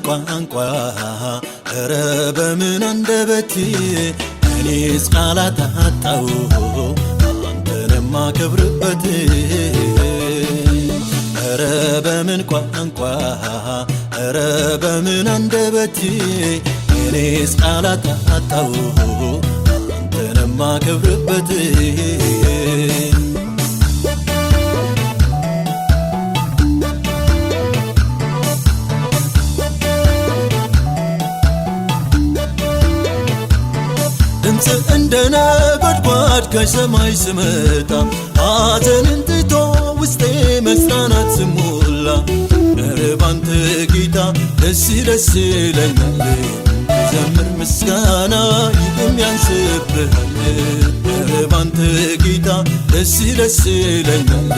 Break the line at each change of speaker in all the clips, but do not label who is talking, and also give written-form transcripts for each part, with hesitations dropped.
ቋንቋ ኧረ በምን አንደበቴ እኔስ ቃላት አጣሁ አንተን የማከብርበት ኧረ በምን ቋንቋ ኧረ በምን አንደበቴ እኔስ ቃላት አጣሁ አንተን የማከብርበት ድምጽ እንደ ነጎድጓድ ከሰማይ ስመጣ ሐዘንን ትቶ ውስጤ መጽናናት ስሞላ ኧረ ባንተ ጌታ ደስ ደስ ይለኛል ዘምር ምስጋና ይህም ያንስብሃል ኧረ ባንተ ጌታ ደስ ደስ ይለኛል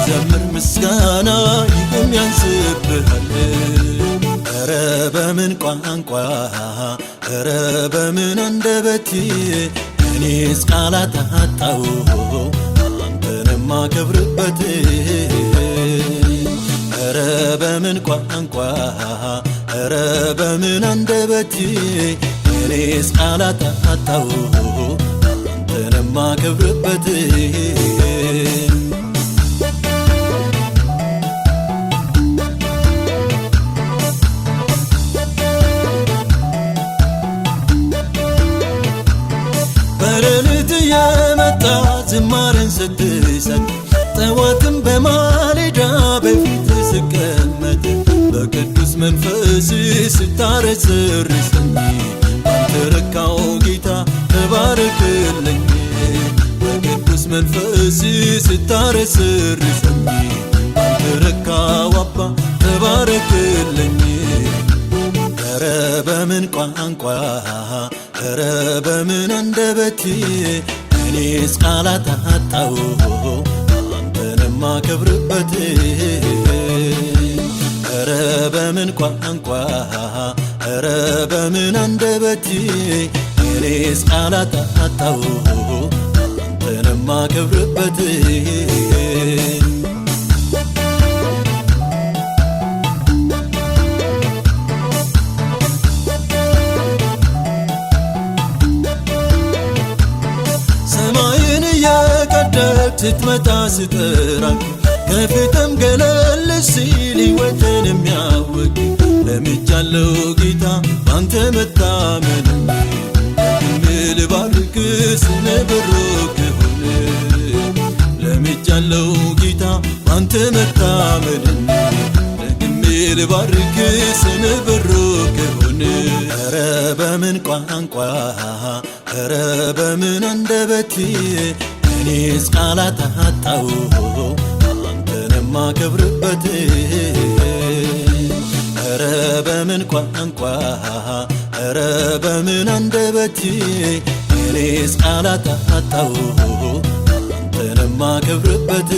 ዘምር ምስጋና ይህም ያንስብሃል ኧረ በምን ቋንቋ ኧረ በምን አንደበቴ እኔስ ቃላት አጣሁ አንተን የማከብርበት ኧረ በምን ቋንቋ ኧረ በምን አንደበቴ እኔስ ቃላት አጣሁ አንተን የማከብርበት በሌሊት የመጣ ዝማሬን ስትሰጥ ጠዋትም በማለዳ በፊት ስቀመጥ በቅዱስ መንፈስ ስታረሰርሰኝ ባንተ ረካው ጌታ ተባረክልኝ በቅዱስ መንፈስ ስታረሰርሰኝ ባንተ ረካው አባ ተባረክልኝ ኧረ በምን ቋንቋ ኧረ በምን አንደበቴ እኔስ ቃላት አጣሁ አንተን የማከብርበት ኧረ በምን ቋንቋ ኧረ በምን አንደበቴ እኔስ ቃላት አጣሁ አንተን የማከብርበት ስትመጣ ስጠራኝ ከፊትም ገለል ሲል ሕይወትን የሚያውቅ ለምጃለው ጌታ ባንተ መታመን ደግሜ ልባርክ ስምህ ብሩክ ይሁን ለምጃለው ጌታ ባንተ መታመን ደግሜ ልባርክ ስምህ ብሩክ ይሁን ኧረ በምን ቋንቋ ኧረ በምን አንደበቴ እኔስ ቃላት አጣሁ አንተን የማከብርበት ኧረ በምን ቋንቋ ኧረ በምን አንደበቴ እኔስ ቃላት አጣሁ አንተን የማከብርበት